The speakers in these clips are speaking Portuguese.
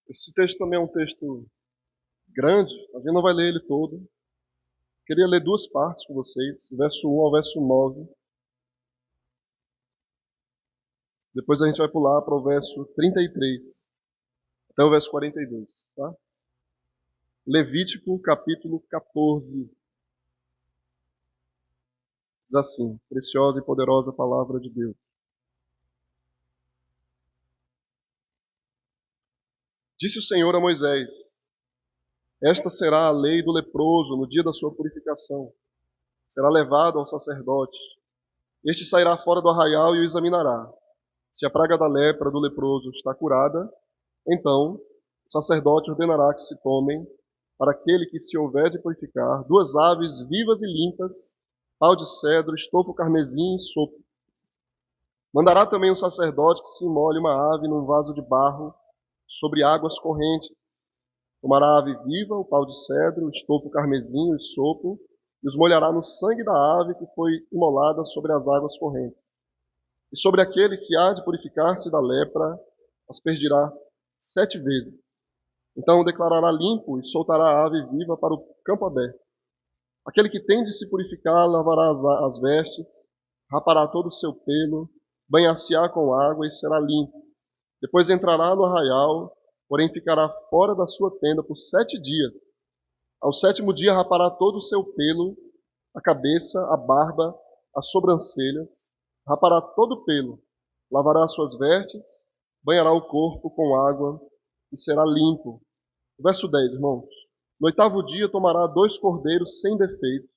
Esse texto também é um texto grande, a gente não vai ler ele todo. Queria ler duas partes com vocês, verso 1 ao verso 9. Depois a gente vai pular para o verso 33, até o verso 42, tá? Levítico, capítulo 14. Diz assim: preciosa e poderosa palavra de Deus. Disse o Senhor a Moisés: esta será a lei do leproso no dia da sua purificação. Será levado ao sacerdote. Este sairá fora do arraial e o examinará. Se a praga da lepra do leproso está curada, então o sacerdote ordenará que se tomem, para aquele que se houver de purificar, 2 aves vivas e limpas, pau de cedro, estofo carmesim e sopo. Mandará também o sacerdote que se molhe uma ave num vaso de barro sobre águas correntes. Tomará a ave viva, o pau de cedro, o estofo carmesim e o sopo, e os molhará no sangue da ave que foi imolada sobre as águas correntes. E sobre aquele que há de purificar-se da lepra, aspergirá 7 vezes. Então o declarará limpo e soltará a ave viva para o campo aberto. Aquele que tem de se purificar lavará as vestes, rapará todo o seu pelo, banhar-se-á com água e será limpo. Depois entrará no arraial, porém ficará fora da sua tenda por 7 dias. Ao 7º dia rapará todo o seu pelo, a cabeça, a barba, as sobrancelhas, rapará todo o pelo, lavará as suas vestes, banhará o corpo com água e será limpo. Verso 10, irmãos. No 8º dia tomará 2 cordeiros sem defeito,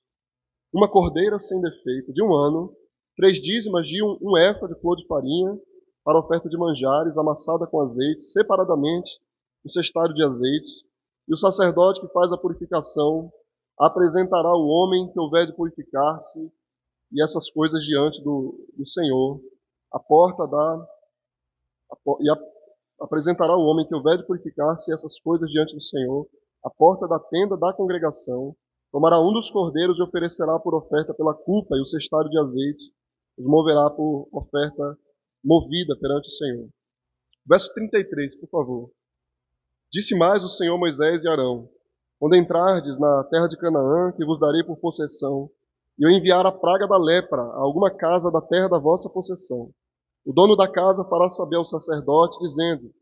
uma cordeira sem defeito, de 1 ano, 3 dízimas de um efa de flor de farinha, para oferta de manjares, amassada com azeite, separadamente, um cestário de azeite. E o sacerdote que faz a purificação apresentará o homem que houver de purificar-se e essas coisas diante do Senhor. Apresentará o homem que houver de purificar-se e essas coisas diante do Senhor, à porta da tenda da congregação. Tomará um dos cordeiros e oferecerá por oferta pela culpa e o cestário de azeite. Os moverá por oferta movida perante o Senhor. Verso 33, por favor. Disse mais o Senhor a Moisés e Arão: quando entrardes na terra de Canaã, que vos darei por possessão, e eu enviar a praga da lepra a alguma casa da terra da vossa possessão, o dono da casa fará saber ao sacerdote, dizendo: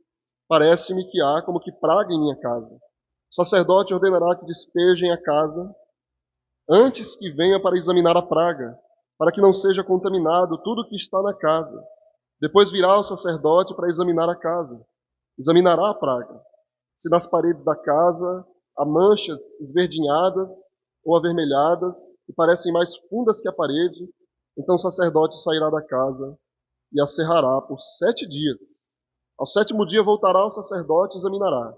parece-me que há como que praga em minha casa. O sacerdote ordenará que despejem a casa, antes que venha para examinar a praga, para que não seja contaminado tudo o que está na casa. Depois virá o sacerdote para examinar a casa. Examinará a praga. Se nas paredes da casa há manchas esverdinhadas ou avermelhadas, que parecem mais fundas que a parede, então o sacerdote sairá da casa e a cerrará por 7 dias. Ao 7º dia voltará o sacerdote e examinará.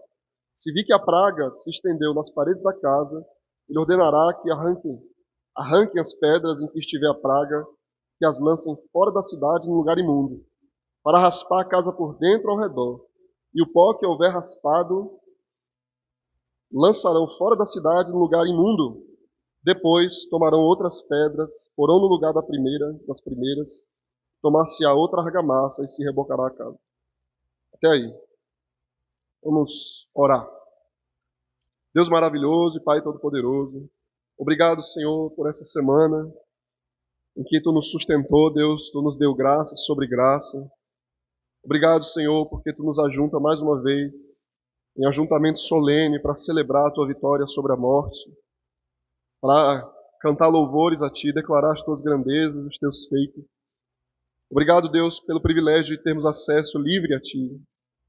Se vir que a praga se estendeu nas paredes da casa, ele ordenará que arranquem as pedras em que estiver a praga, que as lancem fora da cidade num lugar imundo, para raspar a casa por dentro ao redor. E o pó que houver raspado lançarão fora da cidade num lugar imundo. Depois tomarão outras pedras, porão no lugar das primeiras, tomar-se-á outra argamassa e se rebocará a casa. Até aí. Vamos orar. Deus maravilhoso e Pai todo-poderoso, obrigado, Senhor, por essa semana em que Tu nos sustentou, Deus, Tu nos deu graça sobre graça. Obrigado, Senhor, porque Tu nos ajunta mais uma vez em ajuntamento solene para celebrar a Tua vitória sobre a morte, para cantar louvores a Ti, declarar as Tuas grandezas, os Teus feitos. Obrigado, Deus, pelo privilégio de termos acesso livre a Ti,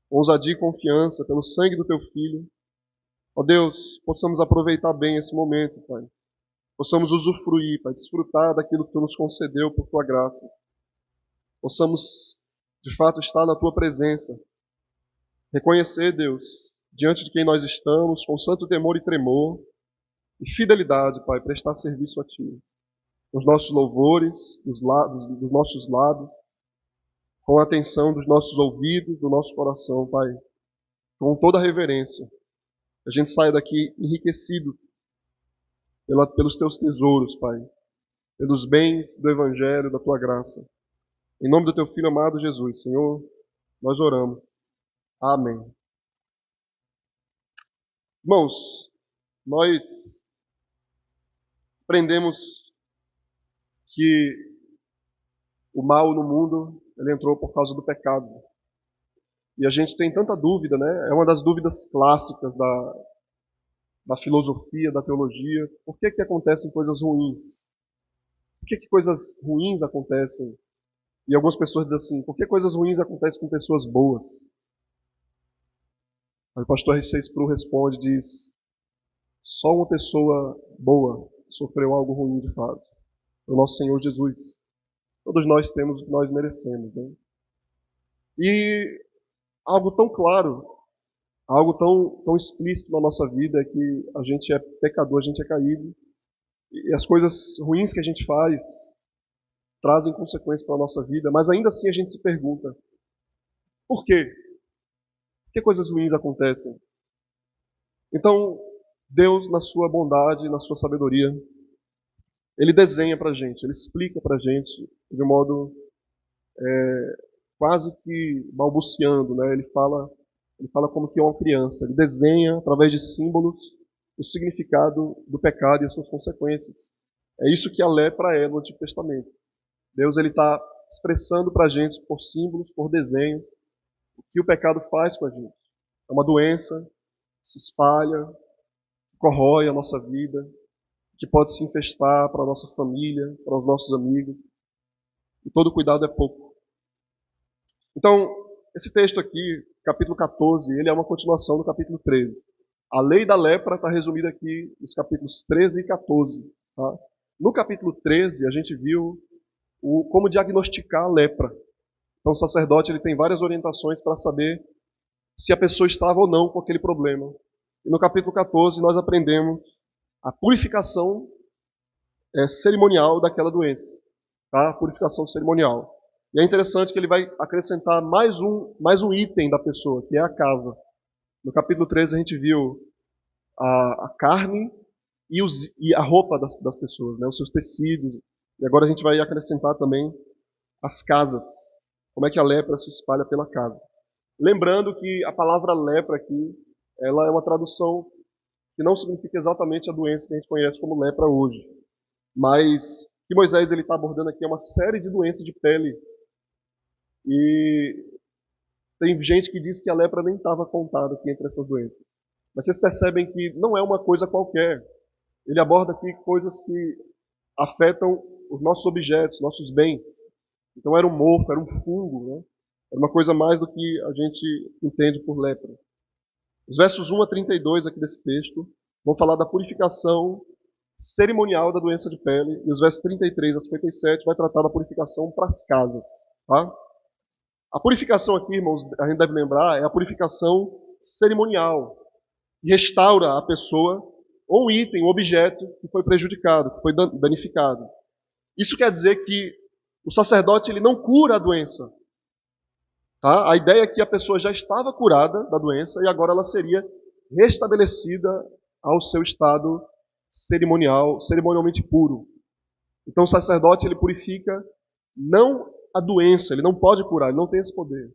com ousadia e confiança, pelo sangue do Teu Filho. Ó Deus, possamos aproveitar bem esse momento, Pai. Possamos usufruir, Pai, desfrutar daquilo que Tu nos concedeu por Tua graça. Possamos, de fato, estar na Tua presença. Reconhecer, Deus, diante de quem nós estamos, com santo temor e tremor, e fidelidade, Pai, prestar serviço a Ti. Nos nossos louvores, dos nossos lábios, com a atenção dos nossos ouvidos, do nosso coração, Pai, com toda a reverência. A gente saia daqui enriquecido pelos Teus tesouros, Pai, pelos bens do Evangelho, da Tua graça. Em nome do Teu Filho amado Jesus, Senhor, nós oramos. Amém. Irmãos, nós aprendemos que o mal no mundo, ele entrou por causa do pecado. E a gente tem tanta dúvida, né? É uma das dúvidas clássicas da filosofia, da teologia. Por que acontecem coisas ruins? Por que coisas ruins acontecem? E algumas pessoas dizem assim, por que coisas ruins acontecem com pessoas boas? Aí o pastor R.C. Sproul responde, diz, só uma pessoa boa sofreu algo ruim de fato. O nosso Senhor Jesus. Todos nós temos o que nós merecemos, né? E algo tão claro, algo tão explícito na nossa vida é que a gente é pecador, a gente é caído. E as coisas ruins que a gente faz trazem consequências para a nossa vida, mas ainda assim a gente se pergunta, por quê? Por que coisas ruins acontecem? Então, Deus, na sua bondade, na sua sabedoria, Ele desenha para a gente, Ele explica para a gente de um modo quase que balbuciando, né? Ele fala como que é uma criança. Ele desenha, através de símbolos, o significado do pecado e as suas consequências. É isso que a lepra é no Antigo Testamento. Deus está expressando para a gente, por símbolos, por desenho, o que o pecado faz com a gente. É uma doença, se espalha, corrói a nossa vida, que pode se infestar para a nossa família, para os nossos amigos. E todo cuidado é pouco. Então, esse texto aqui, capítulo 14, ele é uma continuação do capítulo 13. A lei da lepra está resumida aqui nos capítulos 13 e 14. Tá? No capítulo 13, a gente viu como diagnosticar a lepra. Então, o sacerdote ele tem várias orientações para saber se a pessoa estava ou não com aquele problema. E no capítulo 14, nós aprendemos a purificação cerimonial daquela doença. Tá? A purificação cerimonial. E é interessante que ele vai acrescentar mais um item da pessoa, que é a casa. No capítulo 13 a gente viu a carne e a roupa das pessoas, né? Os seus tecidos. E agora a gente vai acrescentar também as casas. Como é que a lepra se espalha pela casa. Lembrando que a palavra lepra aqui, ela é uma tradução que não significa exatamente a doença que a gente conhece como lepra hoje. Mas o que Moisés está abordando aqui é uma série de doenças de pele. E tem gente que diz que a lepra nem estava contada aqui entre essas doenças. Mas vocês percebem que não é uma coisa qualquer. Ele aborda aqui coisas que afetam os nossos objetos, nossos bens. Então era um mofo, era um fungo, né? Era uma coisa mais do que a gente entende por lepra. Os versos 1 a 32 aqui desse texto vão falar da purificação cerimonial da doença de pele. E os versos 33 a 57 vai tratar da purificação para as casas. Tá? A purificação aqui, irmãos, a gente deve lembrar, é a purificação cerimonial, que restaura a pessoa ou um item, um objeto que foi prejudicado, que foi danificado. Isso quer dizer que o sacerdote ele não cura a doença. Tá? A ideia é que a pessoa já estava curada da doença e agora ela seria restabelecida ao seu estado cerimonialmente puro. Então o sacerdote ele purifica não a doença, ele não pode curar, ele não tem esse poder.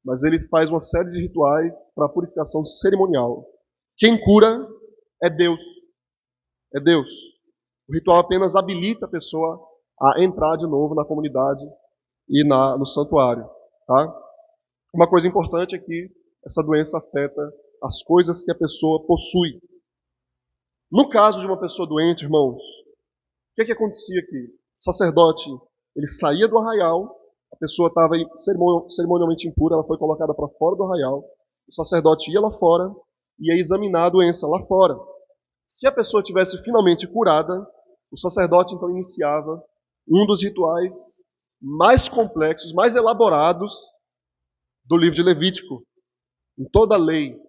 Mas ele faz uma série de rituais para a purificação cerimonial. Quem cura é Deus. É Deus. O ritual apenas habilita a pessoa a entrar de novo na comunidade e no santuário. Tá? Uma coisa importante é que essa doença afeta as coisas que a pessoa possui. No caso de uma pessoa doente, irmãos, o que acontecia aqui? O sacerdote ele saía do arraial, a pessoa estava cerimonialmente impura, ela foi colocada para fora do arraial, o sacerdote ia lá fora e ia examinar a doença lá fora. Se a pessoa tivesse finalmente curada, o sacerdote então iniciava um dos rituais mais complexos, mais elaborados do livro de Levítico. Em toda a lei,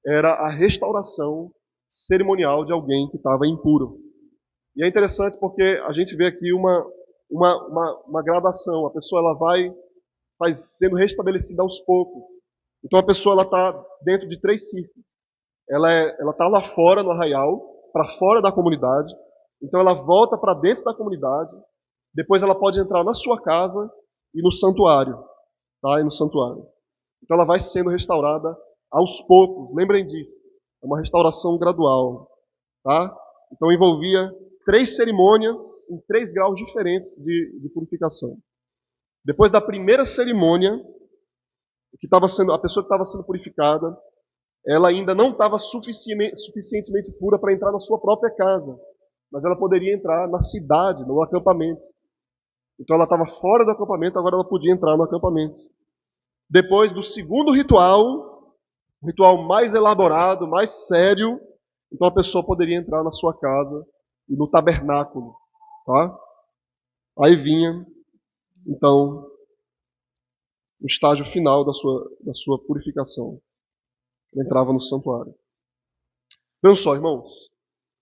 era a restauração cerimonial de alguém que estava impuro. E é interessante porque a gente vê aqui uma gradação. A pessoa ela vai sendo restabelecida aos poucos. Então a pessoa está dentro de 3 círculos. Ela está lá fora no arraial, para fora da comunidade. Então ela volta para dentro da comunidade. Depois ela pode entrar na sua casa e no santuário. Tá? E no santuário. Então ela vai sendo restaurada aos poucos. Lembrem disso. É uma restauração gradual, tá? Então envolvia 3 cerimônias em 3 graus diferentes de purificação. Depois da primeira cerimônia, a pessoa que estava sendo purificada, ela ainda não estava suficientemente pura para entrar na sua própria casa, mas ela poderia entrar na cidade, no acampamento. Então ela estava fora do acampamento, agora ela podia entrar no acampamento. Depois do segundo ritual, um ritual mais elaborado, mais sério, então a pessoa poderia entrar na sua casa e no tabernáculo, tá? Aí vinha, então, o estágio final da sua purificação. Ele entrava no santuário. Vejam só, irmãos,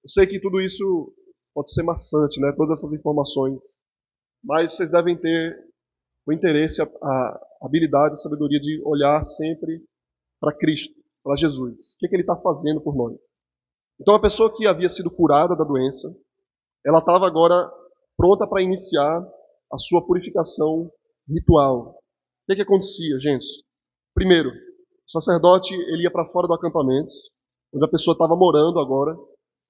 eu sei que tudo isso pode ser maçante, né? Todas essas informações, mas vocês devem ter o interesse, a habilidade, a sabedoria de olhar sempre para Cristo, para Jesus. O que ele está fazendo por nós? Então, a pessoa que havia sido curada da doença, ela estava agora pronta para iniciar a sua purificação ritual. O que acontecia, gente? Primeiro, o sacerdote ele ia para fora do acampamento, onde a pessoa estava morando agora,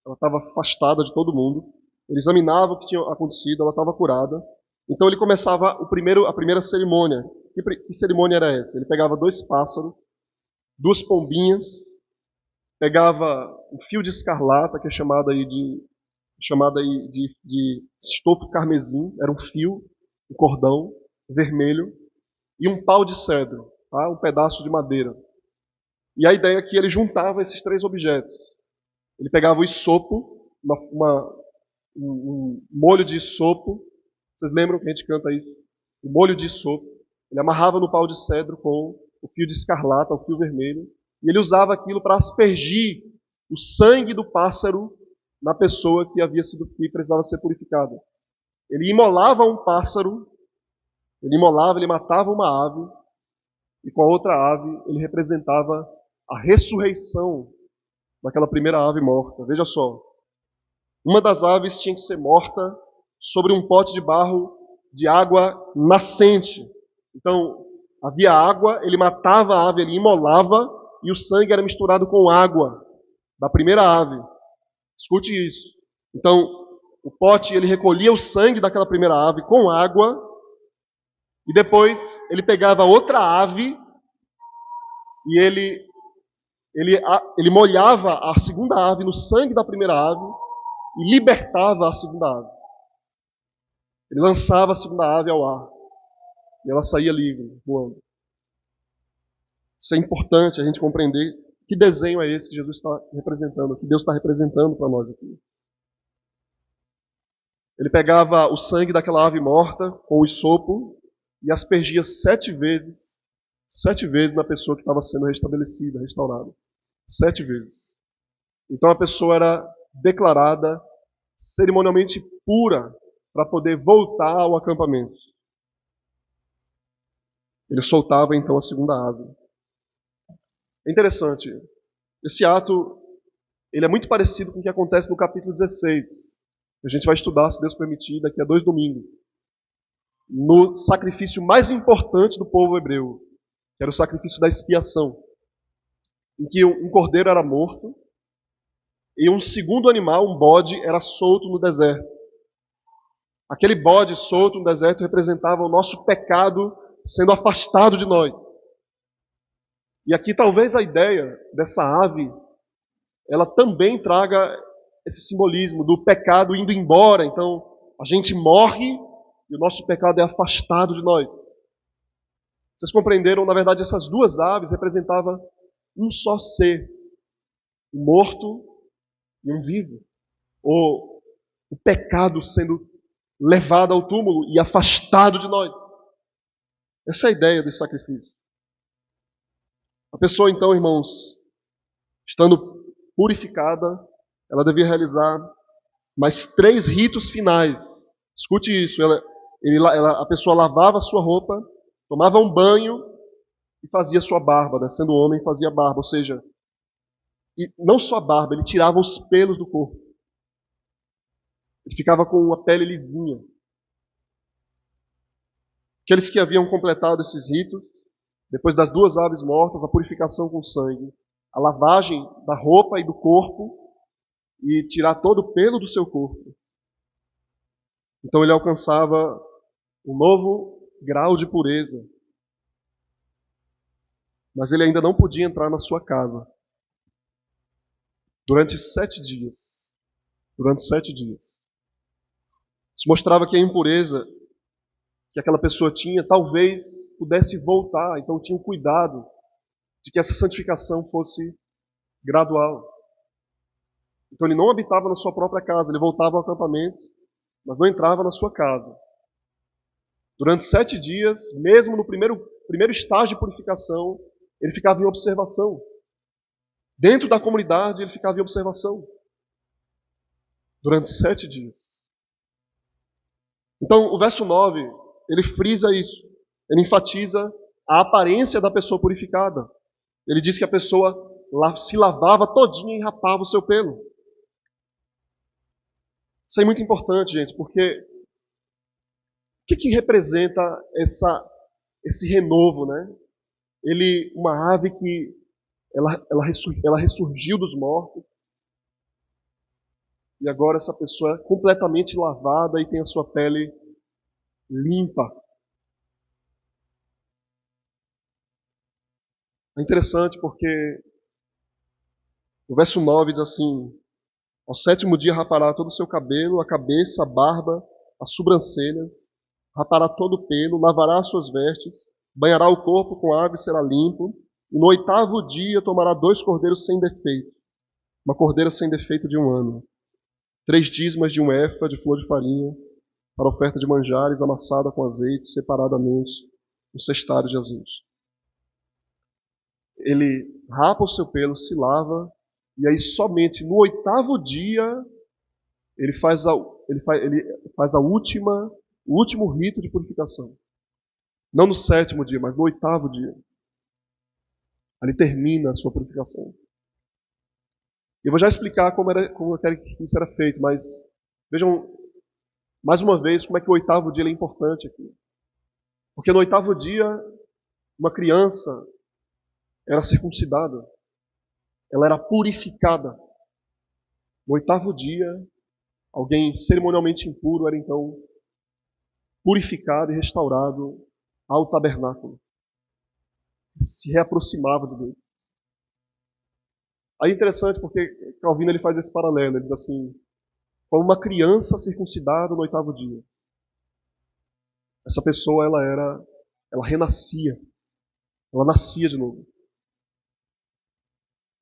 ela estava afastada de todo mundo. Ele examinava o que tinha acontecido, ela estava curada. Então ele começava a primeira cerimônia. Que cerimônia era essa? Ele pegava 2 pássaros, 2 pombinhas, pegava um fio de escarlata, que é chamado aí de estofo carmesim, era um fio, um cordão vermelho, e um pau de cedro, tá? Um pedaço de madeira. E a ideia é que ele juntava esses 3 objetos. Ele pegava o isopo, um molho de isopo. Vocês lembram que a gente canta isso? O molho de isopo. Ele amarrava no pau de cedro com o fio de escarlata, o fio vermelho. E ele usava aquilo para aspergir o sangue do pássaro na pessoa que precisava ser purificada. Ele imolava um pássaro, ele matava uma ave, e com a outra ave ele representava a ressurreição daquela primeira ave morta. Veja só, uma das aves tinha que ser morta sobre um pote de barro de água nascente. Então, havia água, ele matava a ave, ele imolava, e o sangue era misturado com água da primeira ave. Escute isso. Então, o pote, ele recolhia o sangue daquela primeira ave com água, e depois ele pegava outra ave e ele molhava a segunda ave no sangue da primeira ave e libertava a segunda ave. Ele lançava a segunda ave ao ar e ela saía livre, voando. Isso é importante a gente compreender que desenho é esse que Jesus está representando, que Deus está representando para nós aqui. Ele pegava o sangue daquela ave morta com o isopo e aspergia 7 vezes na pessoa que estava sendo restabelecida, restaurada. 7 vezes. Então a pessoa era declarada cerimonialmente pura para poder voltar ao acampamento. Ele soltava então a segunda ave. É interessante. Esse ato ele é muito parecido com o que acontece no capítulo 16. A gente vai estudar, se Deus permitir, daqui a 2 domingos. No sacrifício mais importante do povo hebreu, que era o sacrifício da expiação, em que um cordeiro era morto e um segundo animal, um bode, era solto no deserto. Aquele bode solto no deserto representava o nosso pecado sendo afastado de nós. E aqui talvez a ideia dessa ave, ela também traga esse simbolismo do pecado indo embora. Então, a gente morre e o nosso pecado é afastado de nós. Vocês compreenderam? Na verdade, essas 2 aves representavam um só ser, um morto e um vivo. Ou o pecado sendo levado ao túmulo e afastado de nós. Essa é a ideia desse sacrifício. A pessoa, então, irmãos, estando purificada, ela devia realizar mais 3 ritos finais. Escute isso. A pessoa lavava a sua roupa, tomava um banho e fazia sua barba, né? Sendo homem, fazia barba. Ou seja, e não só a barba, ele tirava os pelos do corpo. Ele ficava com uma pele lisinha. Aqueles que haviam completado esses ritos, depois das 2 aves mortas, a purificação com sangue, a lavagem da roupa e do corpo e tirar todo o pelo do seu corpo. Então ele alcançava um novo grau de pureza. Mas ele ainda não podia entrar na sua casa. Durante 7 dias. Durante 7 dias. Isso mostrava que a impureza que aquela pessoa tinha talvez pudesse voltar. Então tinha um cuidado de que essa santificação fosse gradual. Então ele não habitava na sua própria casa, ele voltava ao acampamento, mas não entrava na sua casa. Durante 7 dias, mesmo no primeiro estágio de purificação, ele ficava em observação. Dentro da comunidade, ele ficava em observação. Durante 7 dias. Então, o verso 9, ele frisa isso. Ele enfatiza a aparência da pessoa purificada. Ele diz que a pessoa se lavava todinha e rapava o seu pelo. Isso é muito importante, gente, porque o que representa esse renovo, né? Uma ave que ela ressurgiu dos mortos, e agora essa pessoa é completamente lavada e tem a sua pele limpa. É interessante porque o verso 9 diz assim: ao 7º dia rapará todo o seu cabelo, a cabeça, a barba, as sobrancelhas, rapará todo o pelo, lavará as suas vestes, banhará o corpo com água e será limpo, e no 8º dia tomará 2 cordeiros sem defeito, uma cordeira sem defeito de 1 ano, 3 dízimos de 1 efa de flor de farinha, para oferta de manjares, amassada com azeite, separadamente, um cestário de azeite. Ele rapa o seu pelo, se lava, e aí somente no 8º dia ele faz o último rito de purificação. Não no 7º dia, mas no 8º dia. Ali termina a sua purificação. Eu vou já explicar como eu quero que isso era feito, mas vejam mais uma vez como é que o 8º dia é importante aqui. Porque no 8º dia, uma criança era circuncidada. Ela era purificada. No 8º dia, alguém cerimonialmente impuro era então purificado e restaurado ao tabernáculo. Se reaproximava de Deus. Aí é interessante porque Calvino ele faz esse paralelo. Ele diz assim: como uma criança circuncidada no 8º dia. Essa pessoa ela renascia. Ela nascia de novo.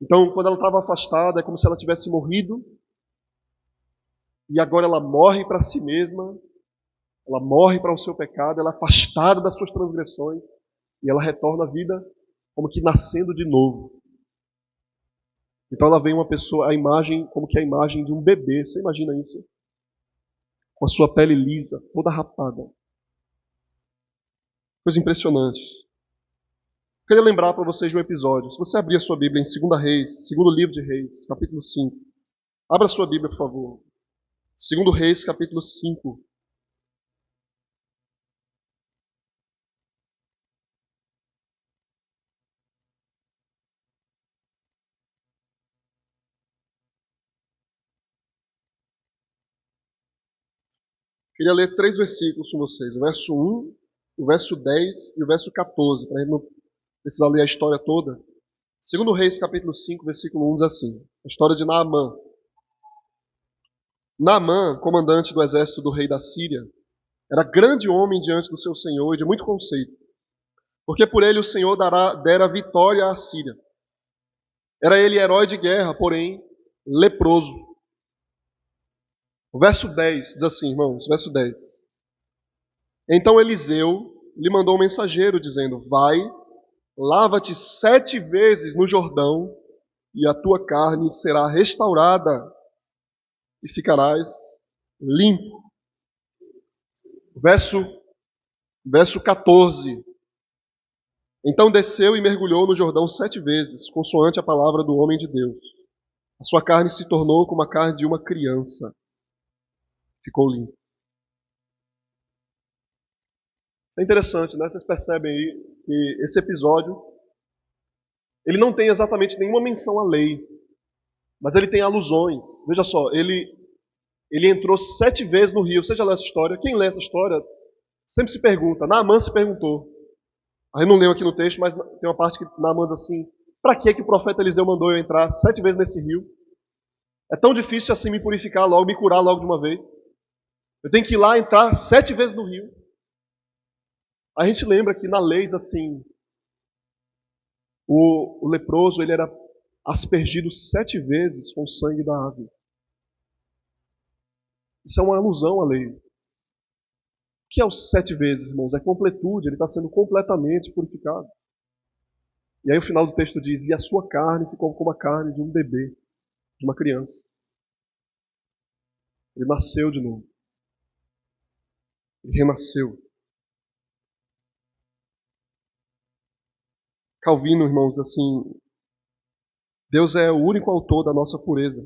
Então, quando ela estava afastada, é como se ela tivesse morrido. E agora ela morre para si mesma. Ela morre para o seu pecado. Ela é afastada das suas transgressões. E ela retorna à vida como que nascendo de novo. Então ela vem uma pessoa, como que é a imagem de um bebê. Você imagina isso? Com a sua pele lisa, toda rapada. Coisa impressionante. Queria lembrar para vocês de um episódio. Se você abrir a sua Bíblia em 2 Reis, segundo livro de Reis, capítulo 5. Abra a sua Bíblia, por favor. 2 Reis, capítulo 5. Queria ler 3 versículos com vocês. O verso 1, o verso 10 e o verso 14, para a gente não precisar ler a história toda. 2 Reis, capítulo 5, versículo 1 diz assim: a história de Naamã. Naamã, comandante do exército do rei da Síria, era grande homem diante do seu senhor e de muito conceito, porque por ele o Senhor dera vitória à Síria. Era ele herói de guerra, porém leproso. O verso 10 diz assim, irmãos, verso 10. Então Eliseu lhe mandou um mensageiro dizendo: vai, lava-te 7 vezes no Jordão e a tua carne será restaurada e ficarás limpo. Verso 14. Então desceu e mergulhou no Jordão 7 vezes, consoante a palavra do homem de Deus. A sua carne se tornou como a carne de uma criança. Ficou limpo. É interessante, né? Vocês percebem aí que esse episódio, ele não tem exatamente nenhuma menção à lei, mas ele tem alusões. Veja só, ele entrou 7 vezes no rio. Você já leu essa história? Quem lê essa história sempre se pergunta. Naamã se perguntou. Aí não leu aqui no texto, mas tem uma parte que Naamã diz assim: para que o profeta Eliseu mandou eu entrar 7 vezes nesse rio? É tão difícil assim me purificar logo, me curar logo de uma vez. Eu tenho que ir lá entrar 7 vezes no rio. A gente lembra que na lei diz assim: o leproso ele era aspergido 7 vezes com o sangue da ave. Isso é uma alusão à lei. O que é os 7 vezes, irmãos? É completude, ele está sendo completamente purificado. E aí o final do texto diz: e a sua carne ficou como a carne de um bebê, de uma criança. Ele nasceu de novo. Ele renasceu. Calvino, irmãos, assim, Deus é o único autor da nossa pureza.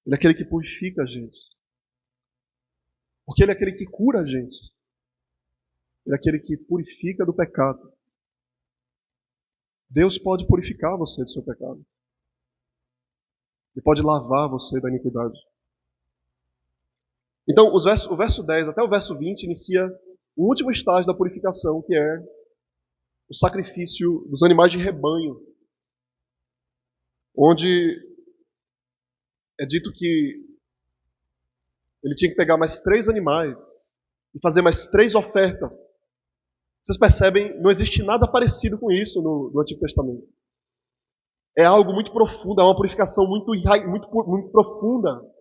Ele é aquele que purifica a gente. Porque ele é aquele que cura a gente. Ele é aquele que purifica do pecado. Deus pode purificar você do seu pecado. Ele pode lavar você da iniquidade. Então, o verso 10 até o verso 20 inicia o último estágio da purificação, que é o sacrifício dos animais de rebanho, onde é dito que ele tinha que pegar mais 3 animais e fazer mais 3 ofertas. Vocês percebem, não existe nada parecido com isso no Antigo Testamento. É algo muito profundo, é uma purificação muito profunda.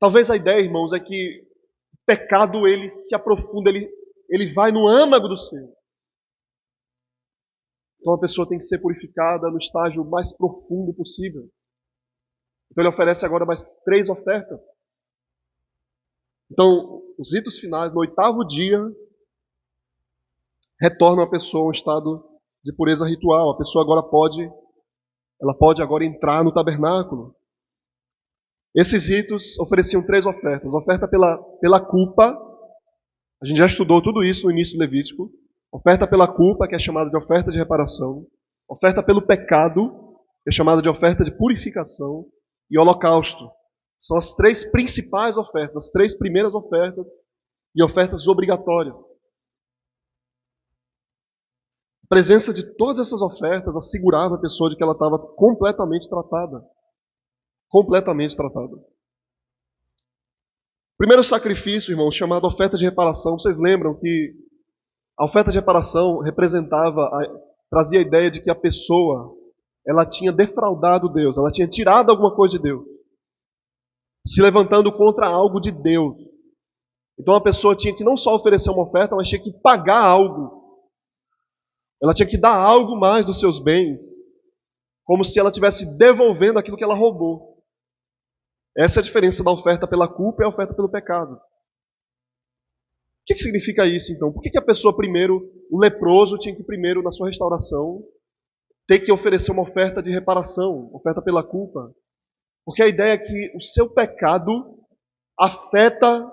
Talvez a ideia, irmãos, é que o pecado ele se aprofunda, ele vai no âmago do ser. Então a pessoa tem que ser purificada no estágio mais profundo possível. Então ele oferece agora mais 3 ofertas. Então, os ritos finais, no 8º dia, retornam a pessoa a um estado de pureza ritual. A pessoa agora pode agora entrar no tabernáculo. Esses ritos ofereciam 3 ofertas. Oferta pela culpa. A gente já estudou tudo isso no início do Levítico. Oferta pela culpa, que é chamada de oferta de reparação. Oferta pelo pecado, que é chamada de oferta de purificação. E holocausto. São as 3 principais ofertas, as 3 primeiras ofertas e ofertas obrigatórias. A presença de todas essas ofertas assegurava a pessoa de que ela estava completamente tratada. Completamente tratada. O primeiro sacrifício, irmãos, chamado oferta de reparação, vocês lembram que a oferta de reparação trazia a ideia de que a pessoa ela tinha defraudado Deus, ela tinha tirado alguma coisa de Deus, se levantando contra algo de Deus. Então a pessoa tinha que não só oferecer uma oferta, mas tinha que pagar algo. Ela tinha que dar algo mais dos seus bens, como se ela estivesse devolvendo aquilo que ela roubou. Essa é a diferença da oferta pela culpa e a oferta pelo pecado. O que significa isso, então? Por que a pessoa primeiro, o leproso, tinha que primeiro, na sua restauração, ter que oferecer uma oferta de reparação, oferta pela culpa? Porque a ideia é que o seu pecado afeta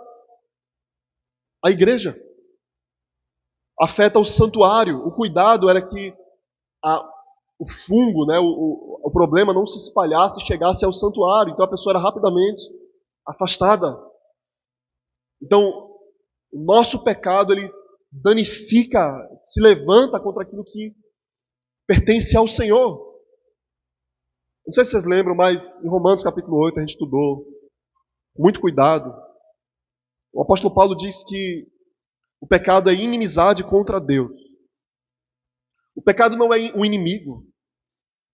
a igreja, afeta o santuário. O cuidado era que o fungo, né, o problema não se espalhasse e chegasse ao santuário. Então a pessoa era rapidamente afastada. Então, o nosso pecado, ele danifica, se levanta contra aquilo que pertence ao Senhor. Não sei se vocês lembram, mas em Romanos capítulo 8 a gente estudou. Muito cuidado. O apóstolo Paulo diz que o pecado é inimizade contra Deus. O pecado não é um inimigo.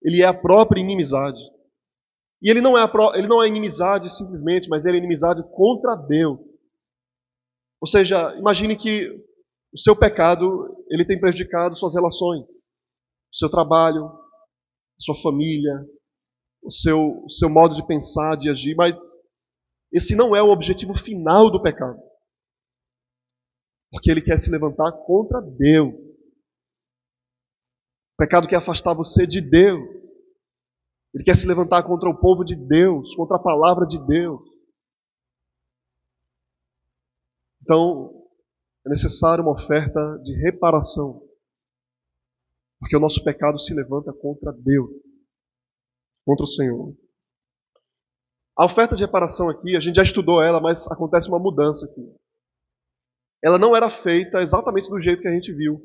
Ele é a própria inimizade. E ele não é inimizade simplesmente, mas ele é inimizade contra Deus. Ou seja, imagine que o seu pecado ele tem prejudicado suas relações, o seu trabalho, a sua família, o seu modo de pensar, de agir, mas esse não é o objetivo final do pecado. Porque ele quer se levantar contra Deus. O pecado quer afastar você de Deus. Ele quer se levantar contra o povo de Deus, contra a palavra de Deus. Então, é necessário uma oferta de reparação. Porque o nosso pecado se levanta contra Deus, contra o Senhor. A oferta de reparação aqui, a gente já estudou ela, mas acontece uma mudança aqui. Ela não era feita exatamente do jeito que a gente viu.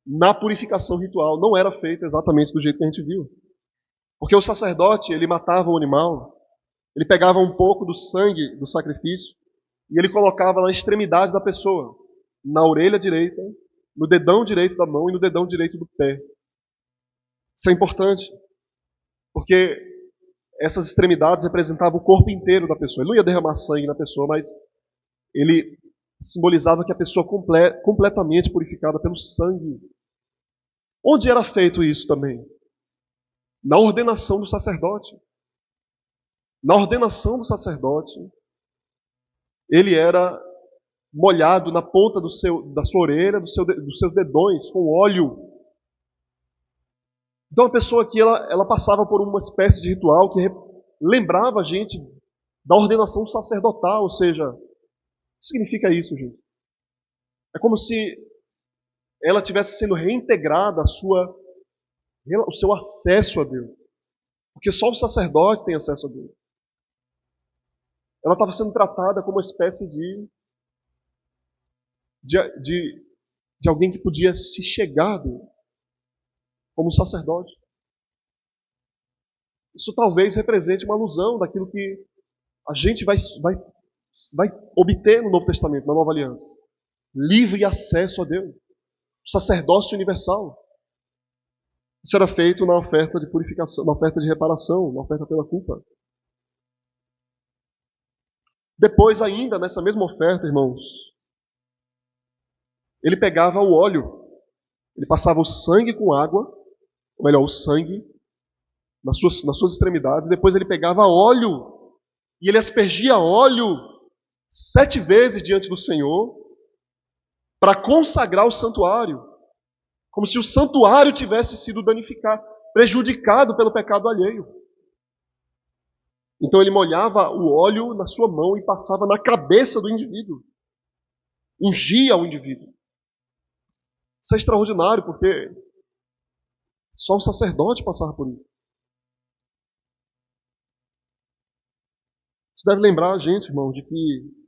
Na purificação ritual, não era feita exatamente do jeito que a gente viu. Porque o sacerdote, ele matava o animal, ele pegava um pouco do sangue do sacrifício e ele colocava na extremidade da pessoa, na orelha direita, no dedão direito da mão e no dedão direito do pé. Isso é importante, porque essas extremidades representavam o corpo inteiro da pessoa. Ele não ia derramar sangue na pessoa, mas ele simbolizava que a pessoa completamente purificada pelo sangue. Onde era feito isso também? Na ordenação do sacerdote. Na ordenação do sacerdote, ele era molhado na ponta da sua orelha, dos seus dedões, com óleo. Então a pessoa aqui, ela passava por uma espécie de ritual que lembrava a gente da ordenação sacerdotal, ou seja, o que significa isso, gente? É como se ela estivesse sendo reintegrada o seu acesso a Deus. Porque só o sacerdote tem acesso a Deus. Ela estava sendo tratada como uma espécie de alguém que podia se chegar a Deus, como um sacerdote. Isso talvez represente uma alusão daquilo que a gente vai obter no Novo Testamento, na Nova Aliança. Livre acesso a Deus. Sacerdócio universal. Isso era feito na oferta de purificação, na oferta de reparação, na oferta pela culpa. Depois ainda, nessa mesma oferta, irmãos, ele pegava o óleo, ele passava o sangue com água, ou melhor, o sangue nas suas extremidades, depois ele pegava óleo, e ele aspergia óleo 7 vezes diante do Senhor, para consagrar o santuário, como se o santuário tivesse sido danificado, prejudicado pelo pecado alheio. Então ele molhava o óleo na sua mão e passava na cabeça do indivíduo. Ungia o indivíduo. Isso é extraordinário, porque só um sacerdote passava por isso. Isso deve lembrar a gente, irmãos, de que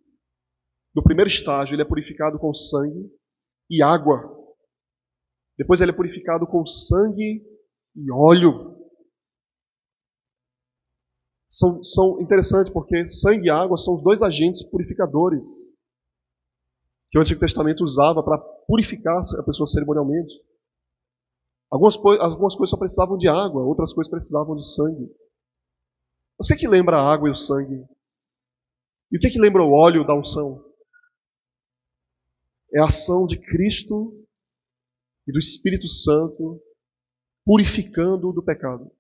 no primeiro estágio ele é purificado com sangue e água. Depois ele é purificado com sangue e óleo. São interessantes porque sangue e água são os 2 agentes purificadores que o Antigo Testamento usava para purificar a pessoa cerimonialmente. Algumas coisas só precisavam de água, outras coisas precisavam de sangue. Mas o que lembra a água e o sangue? E o que lembra o óleo da unção? É a ação de Cristo e do Espírito Santo purificando do pecado.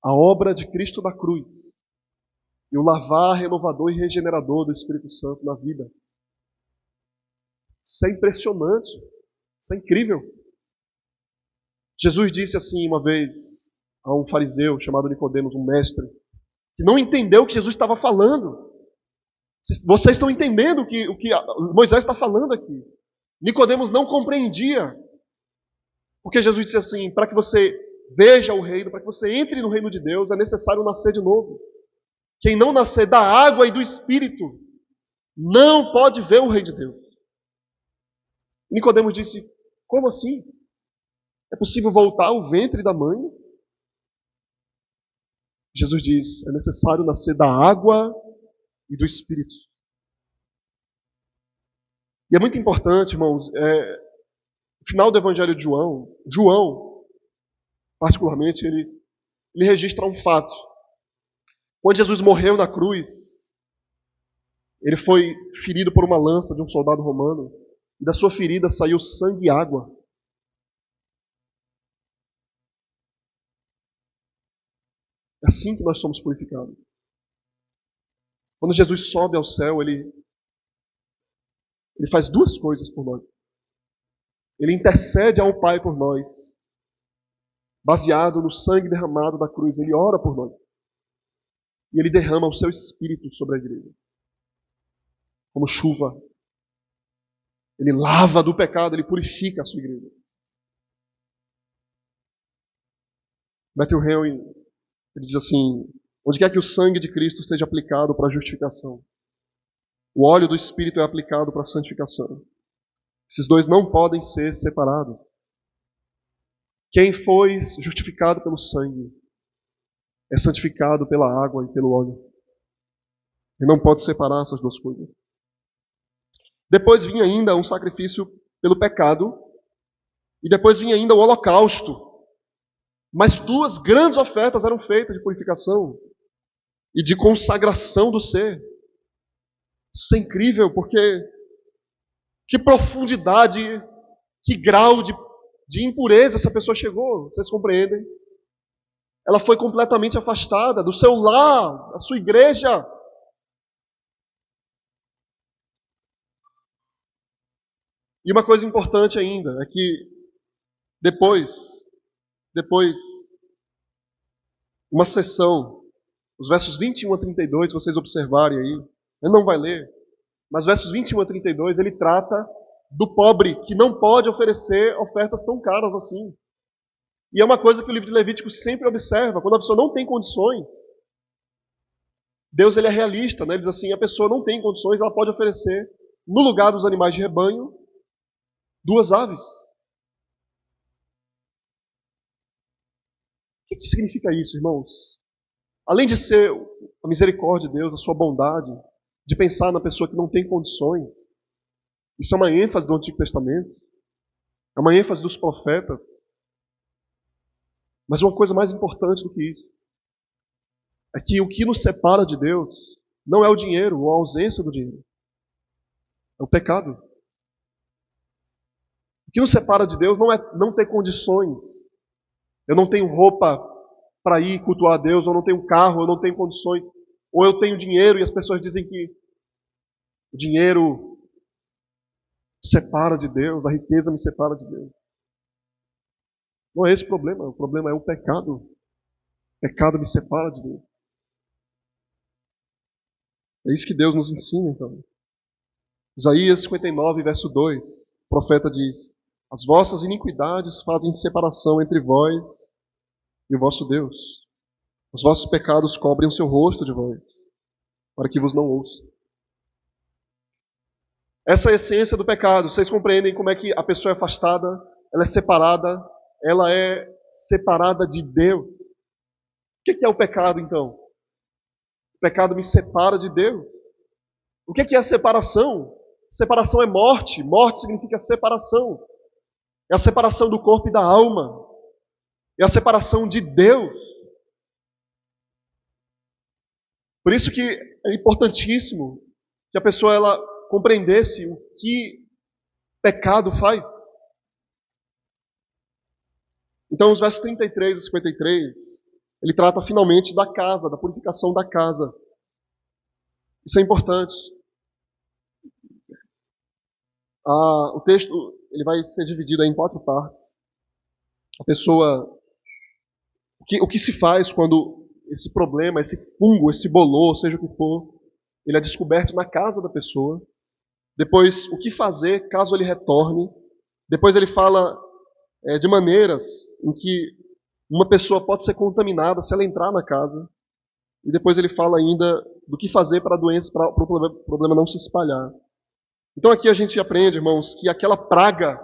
A obra de Cristo da cruz e o lavar renovador e regenerador do Espírito Santo na vida. Isso é impressionante, isso é incrível. Jesus disse assim uma vez a um fariseu chamado Nicodemos, um mestre, que não entendeu o que Jesus estava falando. Vocês estão entendendo o que Moisés está falando aqui. Nicodemos não compreendia. Porque Jesus disse assim, para que você veja o reino, para que você entre no reino de Deus, é necessário nascer de novo. Quem não nascer da água e do Espírito, não pode ver o reino de Deus. Nicodemos disse, como assim? É possível voltar ao ventre da mãe? Jesus diz, é necessário nascer da água e do Espírito. E é muito importante, irmãos, no final do Evangelho de João, particularmente, ele registra um fato. Quando Jesus morreu na cruz, ele foi ferido por uma lança de um soldado romano, e da sua ferida saiu sangue e água. É assim que nós somos purificados. Quando Jesus sobe ao céu, ele faz 2 coisas por nós. Ele intercede ao Pai por nós, baseado no sangue derramado da cruz. Ele ora por nós. E ele derrama o seu Espírito sobre a igreja, como chuva. Ele lava do pecado, ele purifica a sua igreja. Matthew Henry, ele diz assim: onde quer que o sangue de Cristo esteja aplicado para a justificação, o óleo do Espírito é aplicado para a santificação. Esses dois não podem ser separados. Quem foi justificado pelo sangue é santificado pela água e pelo óleo. E não pode separar essas duas coisas. Depois vinha ainda um sacrifício pelo pecado, e depois vinha ainda o holocausto. Mas duas grandes ofertas eram feitas de purificação e de consagração do ser. Isso é incrível, porque que profundidade, que grau de impureza essa pessoa chegou. Vocês compreendem? Ela foi completamente afastada do seu lar, da sua igreja. E uma coisa importante ainda é que depois, uma sessão, os versos 21 a 32, se vocês observarem aí, ele não vai ler, mas versos 21 a 32, ele trata do pobre que não pode oferecer ofertas tão caras assim. E é uma coisa que o livro de Levítico sempre observa, quando a pessoa não tem condições, Deus ele é realista, né? Ele diz assim, a pessoa não tem condições, ela pode oferecer, no lugar dos animais de rebanho, 2 aves. O que significa isso, irmãos? Além de ser a misericórdia de Deus, a sua bondade, de pensar na pessoa que não tem condições, isso é uma ênfase do Antigo Testamento, é uma ênfase dos profetas. Mas uma coisa mais importante do que isso é que o que nos separa de Deus não é o dinheiro ou a ausência do dinheiro, é o pecado. O que nos separa de Deus não é não ter condições. Eu não tenho roupa para ir cultuar a Deus, ou não tenho carro, eu não tenho condições, ou eu tenho dinheiro e as pessoas dizem que o dinheiro me separa de Deus, a riqueza me separa de Deus. Não é esse o problema é o pecado. O pecado me separa de Deus. É isso que Deus nos ensina, então. Isaías 59, verso 2, o profeta diz: as vossas iniquidades fazem separação entre vós e o vosso Deus. Os vossos pecados cobrem o seu rosto de vós, para que vos não ouça. Essa é a essência do pecado. Vocês compreendem como é que a pessoa é afastada, ela é separada de Deus. O que é o pecado, então? O pecado me separa de Deus. O que é a separação? Separação é morte. Morte significa separação. É a separação do corpo e da alma. É a separação de Deus. Por isso que é importantíssimo que a pessoa ela compreendesse o que pecado faz. Então, os versos 33 e 53, ele trata finalmente da casa, da purificação da casa. Isso é importante. O texto ele vai ser dividido em 4 partes. A pessoa, o que se faz quando esse problema, esse fungo, esse bolor, seja o que for, ele é descoberto na casa da pessoa. Depois, o que fazer caso ele retorne. Depois ele fala de maneiras em que uma pessoa pode ser contaminada se ela entrar na casa. E depois ele fala ainda do que fazer para a doença, para o problema não se espalhar. Então aqui a gente aprende, irmãos, que aquela praga,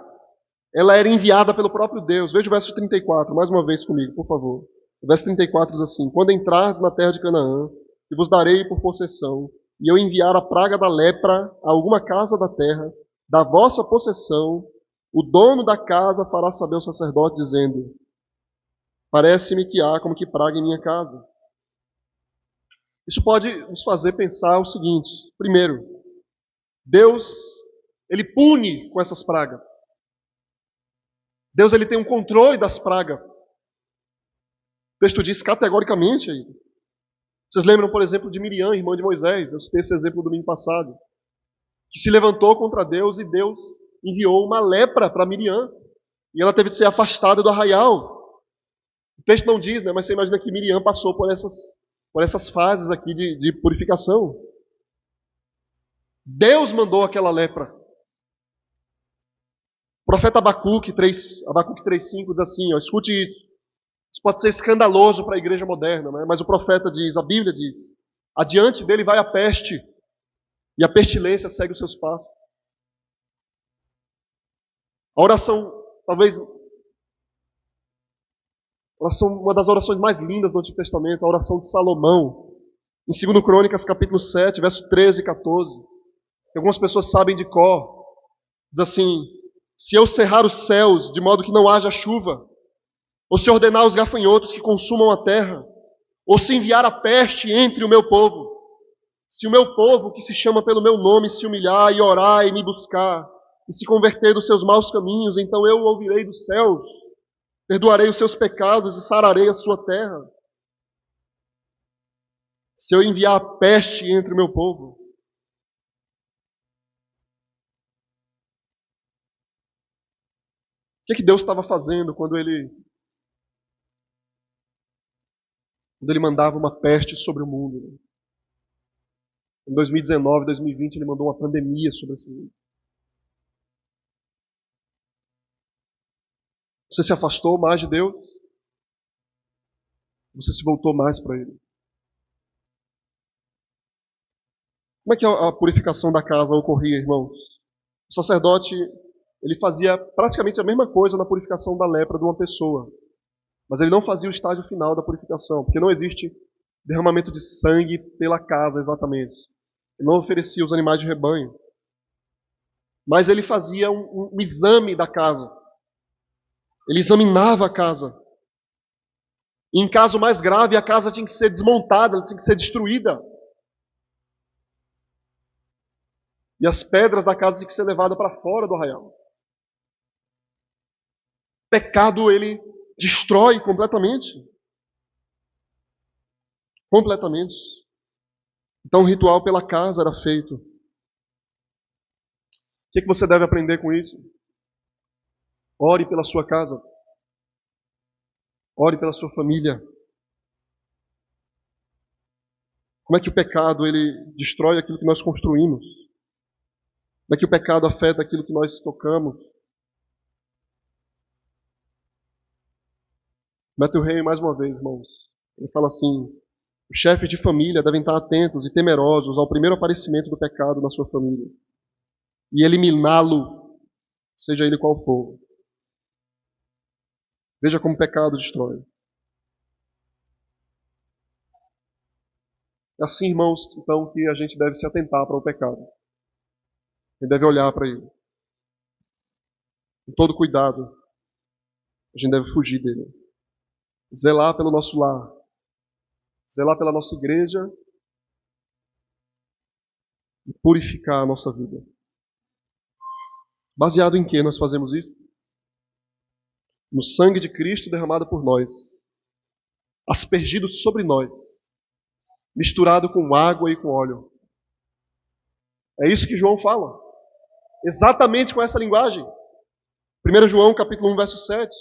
ela era enviada pelo próprio Deus. Veja o verso 34, mais uma vez comigo, por favor. O verso 34 diz assim: quando entrares na terra de Canaã, e vos darei por possessão, e eu enviar a praga da lepra a alguma casa da terra, da vossa possessão, o dono da casa fará saber ao sacerdote, dizendo: parece-me que há como que praga em minha casa. Isso pode nos fazer pensar o seguinte: primeiro, Deus, ele pune com essas pragas. Deus, ele tem um controle das pragas. O texto diz categoricamente aí. Vocês lembram, por exemplo, de Miriam, irmã de Moisés? Eu citei esse exemplo no domingo passado. Que se levantou contra Deus e Deus enviou uma lepra para Miriam. E ela teve de ser afastada do arraial. O texto não diz, né? Mas você imagina que Miriam passou por essas fases aqui de purificação. Deus mandou aquela lepra. O profeta Abacuque 3:5 diz assim, escute isso. Isso pode ser escandaloso para a igreja moderna, né? Mas o profeta diz, a Bíblia diz, adiante dele vai a peste, e a pestilência segue os seus passos. A oração, talvez, uma das orações mais lindas do Antigo Testamento, a oração de Salomão, em 2 Crônicas, capítulo 7, verso 13 e 14, que algumas pessoas sabem de cor, diz assim, se eu cerrar os céus de modo que não haja chuva, ou se ordenar os gafanhotos que consumam a terra, ou se enviar a peste entre o meu povo, se o meu povo, que se chama pelo meu nome, se humilhar e orar e me buscar, e se converter dos seus maus caminhos, então eu o ouvirei dos céus, perdoarei os seus pecados e sararei a sua terra. Se eu enviar a peste entre o meu povo. O que Deus estava fazendo quando ele mandava uma peste sobre o mundo? Né? Em 2019, 2020, ele mandou uma pandemia sobre esse mundo. Você se afastou mais de Deus? Você se voltou mais para Ele? Como é que a purificação da casa ocorria, irmãos? O sacerdote, ele fazia praticamente a mesma coisa na purificação da lepra de uma pessoa. Mas ele não fazia o estágio final da purificação, porque não existe derramamento de sangue pela casa exatamente. Ele não oferecia os animais de rebanho. Mas ele fazia um exame da casa. Ele examinava a casa. E em caso mais grave, a casa tinha que ser desmontada, ela tinha que ser destruída. E as pedras da casa tinham que ser levadas para fora do arraial. O pecado, ele destrói completamente. Completamente. Então o ritual pela casa era feito. O que você deve aprender com isso? Ore pela sua casa. Ore pela sua família. Como é que o pecado, ele destrói aquilo que nós construímos? Como é que o pecado afeta aquilo que nós tocamos? Matthew Henry, mais uma vez, irmãos, ele fala assim, os chefes de família devem estar atentos e temerosos ao primeiro aparecimento do pecado na sua família e eliminá-lo, seja ele qual for. Veja como o pecado destrói. É assim, irmãos, então, que a gente deve se atentar para o pecado. A gente deve olhar para ele. Com todo cuidado, a gente deve fugir dele. Zelar pelo nosso lar. Zelar pela nossa igreja. E purificar a nossa vida. Baseado em que nós fazemos isso? No sangue de Cristo derramado por nós. Aspergido sobre nós. Misturado com água e com óleo. É isso que João fala. Exatamente com essa linguagem. 1 João capítulo 1, verso 7.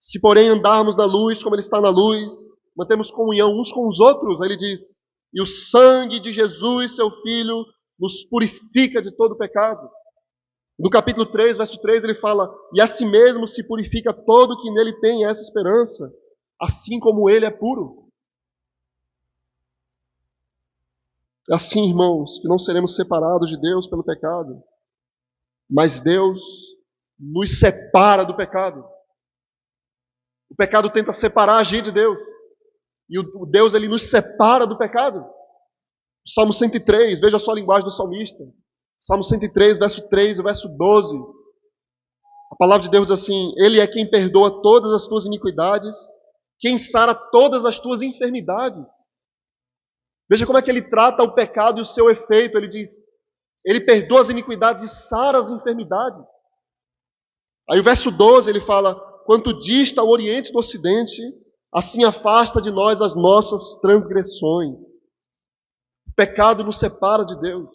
Se porém andarmos na luz como Ele está na luz, mantemos comunhão uns com os outros, aí ele diz, e o sangue de Jesus, seu Filho, nos purifica de todo pecado. No capítulo 3, verso 3, ele fala, e a si mesmo se purifica todo que nele tem essa esperança, assim como ele é puro. É assim, irmãos, que não seremos separados de Deus pelo pecado, mas Deus nos separa do pecado. O pecado tenta separar a gente de Deus. E o Deus, ele nos separa do pecado. Salmo 103, veja só a linguagem do salmista. Salmo 103, verso 3 e verso 12. A palavra de Deus diz assim, Ele é quem perdoa todas as tuas iniquidades, quem sara todas as tuas enfermidades. Veja como é que ele trata o pecado e o seu efeito. Ele diz, Ele perdoa as iniquidades e sara as enfermidades. Aí o verso 12 ele fala, quanto dista o oriente do ocidente, assim afasta de nós as nossas transgressões. O pecado nos separa de Deus,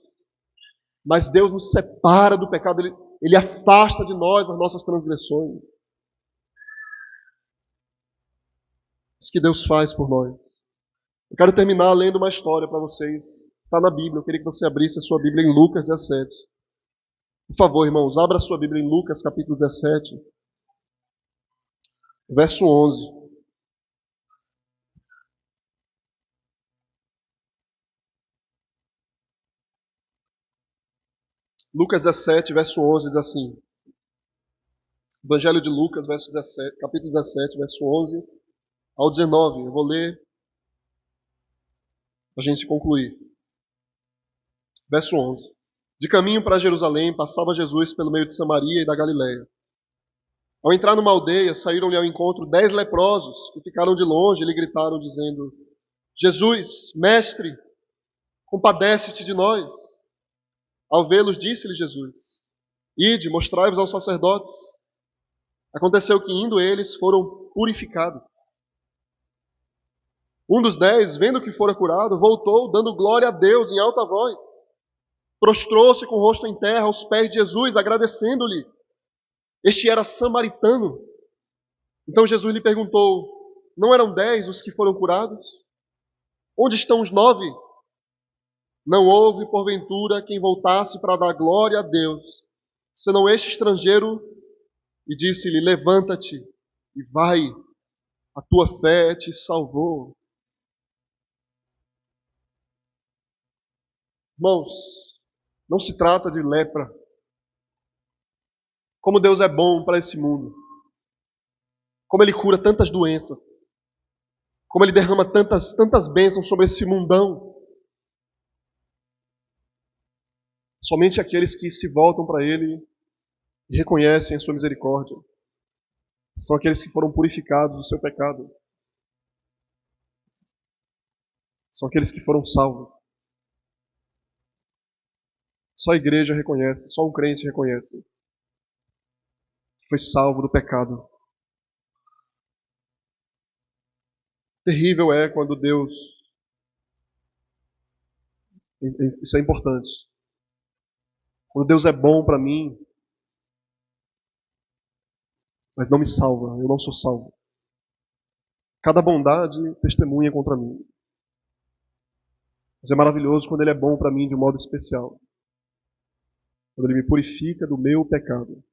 mas Deus nos separa do pecado, Ele afasta de nós as nossas transgressões. Isso que Deus faz por nós. Eu quero terminar lendo uma história para vocês. Está na Bíblia, eu queria que você abrisse a sua Bíblia em Lucas 17. Por favor, irmãos, abra a sua Bíblia em Lucas capítulo 17. Verso 11. Lucas 17, verso 11 diz assim. Evangelho de Lucas, verso 17, capítulo 17, verso 11 ao 19. Eu vou ler para a gente concluir. Verso 11. De caminho para Jerusalém, passava Jesus pelo meio de Samaria e da Galiléia. Ao entrar numa aldeia, saíram-lhe ao encontro 10 leprosos, que ficaram de longe e lhe gritaram, dizendo: Jesus, mestre, compadece-te de nós. Ao vê-los, disse-lhe Jesus: Ide, mostrai-vos aos sacerdotes. Aconteceu que, indo eles, foram purificados. Um dos 10, vendo que fora curado, voltou, dando glória a Deus em alta voz. Prostrou-se com o rosto em terra aos pés de Jesus, agradecendo-lhe. Este era samaritano. Então Jesus lhe perguntou: Não eram 10 os que foram curados? Onde estão os 9? Não houve, porventura, quem voltasse para dar glória a Deus, senão este estrangeiro? E disse-lhe: Levanta-te e vai, a tua fé te salvou. Irmãos, não se trata de lepra. Como Deus é bom para esse mundo. Como Ele cura tantas doenças. Como Ele derrama tantas bênçãos sobre esse mundão. Somente aqueles que se voltam para Ele e reconhecem a sua misericórdia são aqueles que foram purificados do seu pecado. São aqueles que foram salvos. Só a igreja reconhece, só um crente reconhece que foi salvo do pecado. Terrível é quando Deus... Isso é importante. Quando Deus é bom para mim, mas não me salva, eu não sou salvo. Cada bondade testemunha contra mim. Mas é maravilhoso quando Ele é bom para mim de um modo especial. Quando Ele me purifica do meu pecado.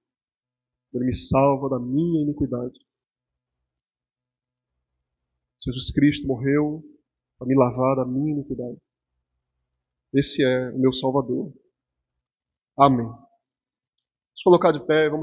Quando Ele me salva da minha iniquidade. Jesus Cristo morreu para me lavar da minha iniquidade. Esse é o meu Salvador. Amém. Vamos colocar de pé, vamos